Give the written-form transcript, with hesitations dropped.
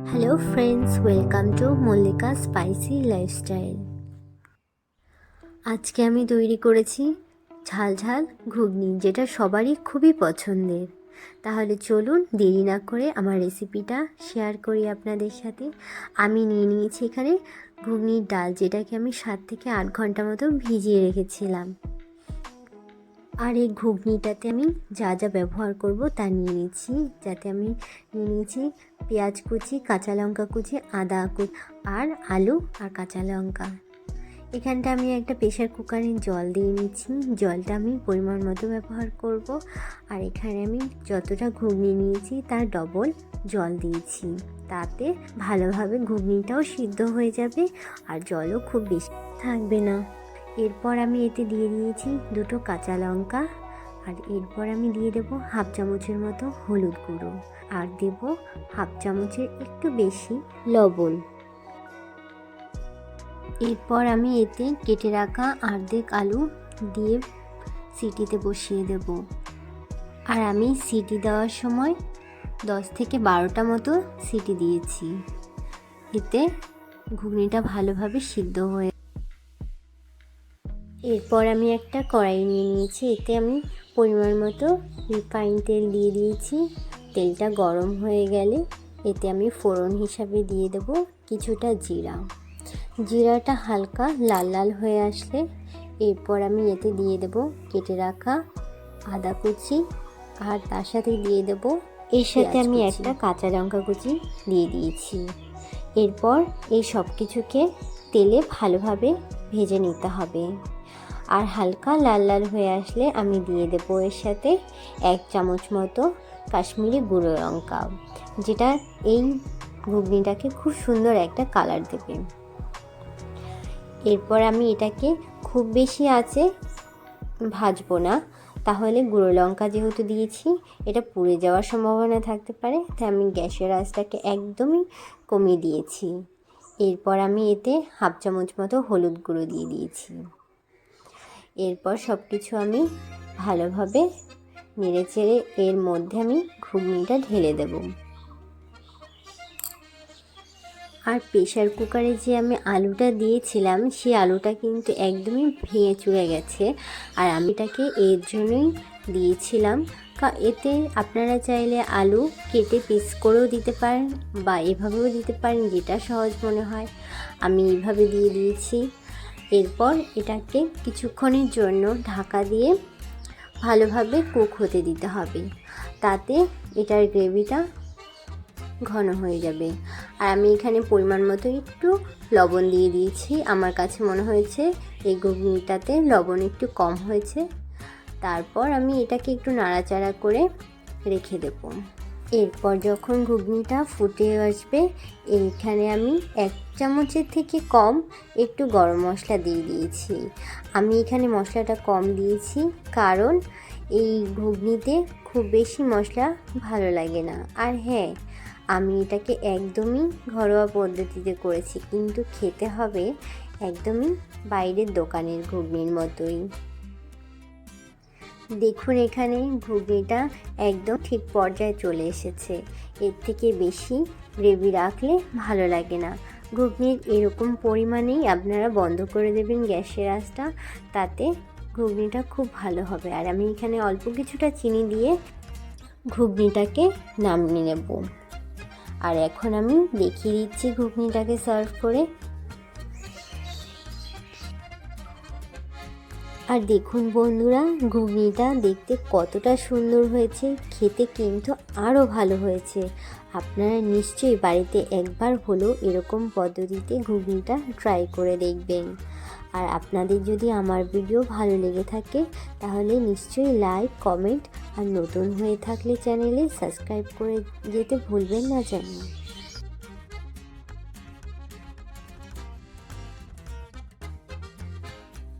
Hello friends, welcome to Mallika spicy lifestyle. আজকে আমি তৈরি করেছি ঝাল ঝাল ঘুগনি, যেটা সবারই খুবই পছন্দের। তাহলে চলুন দেরি না করে আমার রেসিপিটা শেয়ার করি আপনাদের সাথে। আমি নিয়ে নিয়েছি এখানে ঘুগনির ডাল, যেটাকে আমি 7 থেকে 8 ঘন্টা মতো ভিজিয়ে রেখেছিলাম। আর এই ঘুগনিটাতে আমি যা যা ব্যবহার করব তা নিয়ে নিয়েছি। আমি নিয়ে নিয়েছি পেঁয়াজ কুচি, কাঁচা লঙ্কা কুচি, আদা কুচি আর আলু আর কাঁচা লঙ্কা। এখানটা আমি একটা প্রেশার কুকারে জল দিয়ে নিচ্ছি। জলটা আমি পরিমাণ মতো ব্যবহার করব। আর এখানে আমি যতটা ঘুগনি নিয়েছি তার ডবল জল দিয়েছি, তাতে ভালোভাবে ঘুগনিটাও সিদ্ধ হয়ে যাবে আর জলও খুব বেশি থাকবে না। এরপর আমি এতে দিয়ে দিয়েছি 2টো কাঁচা লঙ্কা, আর এরপর আমি দিয়ে দেবো হাফ চামচের মতো হলুদ গুঁড়ো, আর দেব হাফ চামচের একটু বেশি লবণ। এরপর আমি এতে কেটে রাখা অর্ধেক আলু দিয়ে সিটিতে বসিয়ে দেব। আর আমি সিটি দেওয়ার সময় 10 থেকে 12টা মতো সিটি দিয়েছি, এতে ঘুগনিটা ভালোভাবে সিদ্ধ হয়ে। এরপর আমি একটা কড়াই নিয়ে নিয়েছি, এতে আমি পরিমাণ মতো রিফাইন তেল দিয়ে দিয়েছি। তেলটা গরম হয়ে গেলে এতে আমি ফোড়ন হিসাবে দিয়ে দেব কিছুটা জিরাটা হালকা লাল লাল হয়ে আসলে এরপর আমি এতে দিয়ে দেব কেটে রাখা আদা কুচি, আর তার সাথে দিয়ে দেব এর সাথে আমি একটা কাঁচা লঙ্কা কুচি দিয়ে দিয়েছি। এরপর এই সব কিছুকে তেলে ভালোভাবে ভেজে নিতে হবে। আর হালকা লাল লাল হয়ে আসলে আমি দিয়ে দেবো এর সাথে 1 চামচ মতো কাশ্মীরি গুঁড়ো লঙ্কা, যেটা এই ঘুগনিটাকে খুব সুন্দর একটা কালার দেবে। এরপর আমি এটাকে খুব বেশি আঁচে ভাজবো না, তাহলে গুঁড়ো লঙ্কা যেহেতু দিয়েছি এটা পুড়ে যাওয়ার সম্ভাবনা থাকতে পারে, তাই আমি গ্যাসের আঁচটাকে একদমই কমিয়ে দিয়েছি। এরপর আমি এতে হাফ চামচ মতো হলুদ গুঁড়ো দিয়ে দিয়েছি। এরপর সব কিছু আমি ভালোভাবে নেড়েচেড়ে এর মধ্যে আমি ঘুগনিটা ঢেলে দেব। আর প্রেশার কুকারে যে আমি আলুটা দিয়েছিলাম সেই আলুটা কিন্তু একদমই ভেঙে চুরে গেছে, আর আমি এটাকে এর জন্যই দিয়েছিলাম। এতে আপনারা চাইলে আলু কেটে পিস করেও দিতে পারেন বা এভাবেও দিতে পারেন, যেটা সহজ মনে হয়। আমি এইভাবে দিয়ে দিয়েছি। এরপর এটাকে কিছুক্ষণের জন্য ঢাকা দিয়ে ভালোভাবে কুক হতে দিতে হবে, তাতে এটার গ্রেভিটা ঘন হয়ে যাবে। আর আমি এখানে পরিমাণ মতো একটু লবণ দিয়ে দিয়েছি। আমার কাছে মনে হয়েছে এই ঘুগনিটাতে লবণ একটু কম হয়েছে। তারপর আমি এটাকে একটু নাড়াচাড়া করে রেখে দেব। এরপর যখন ঘুগনিটা ফুটে আসবে, এইখানে আমি 1 চামচের থেকে কম একটু গরম মশলা দিয়ে দিয়েছি। আমি এখানে মশলাটা কম দিয়েছি কারণ এই ঘুগনিতে খুব বেশি মশলা ভালো লাগে না। আর হ্যাঁ, আমি এটাকে একদমই ঘরোয়া পদ্ধতিতে করেছি, কিন্তু খেতে হবে একদমই বাইরের দোকানের ঘুগনির মতোই। দেখুন এখানে ঘুগনিটা একদম ঠিক পর্যায়ে চলে এসেছে। এর থেকে বেশি গ্রেভি রাখলে ভালো লাগে না। ঘুগনির এরকম পরিমাণেই আপনারা বন্ধ করে দেবেন গ্যাসের আঁচটা, তাতে ঘুগনিটা খুব ভালো হবে। আর আমি এখানে অল্প কিছুটা চিনি দিয়ে ঘুগনিটাকে নামিয়ে নেব। আর এখন আমি দেখিয়ে দিচ্ছি ঘুগনিটাকে সার্ভ করে। আর দেখুন বন্ধুরা, ঘুগনিটা দেখতে কতটা সুন্দর হয়েছে, খেতে কিন্তু আরও ভালো হয়েছে। আপনারা নিশ্চয়ই বাড়িতে একবার হলেও এরকম পদ্ধতিতে ঘুগনিটা ট্রাই করে দেখবেন। আর আপনাদের যদি আমার ভিডিও ভালো লেগে থাকে তাহলে নিশ্চয়ই লাইক, কমেন্ট আর নতুন হয়ে থাকলে চ্যানেলে সাবস্ক্রাইব করে যেতে ভুলবেন না যেন।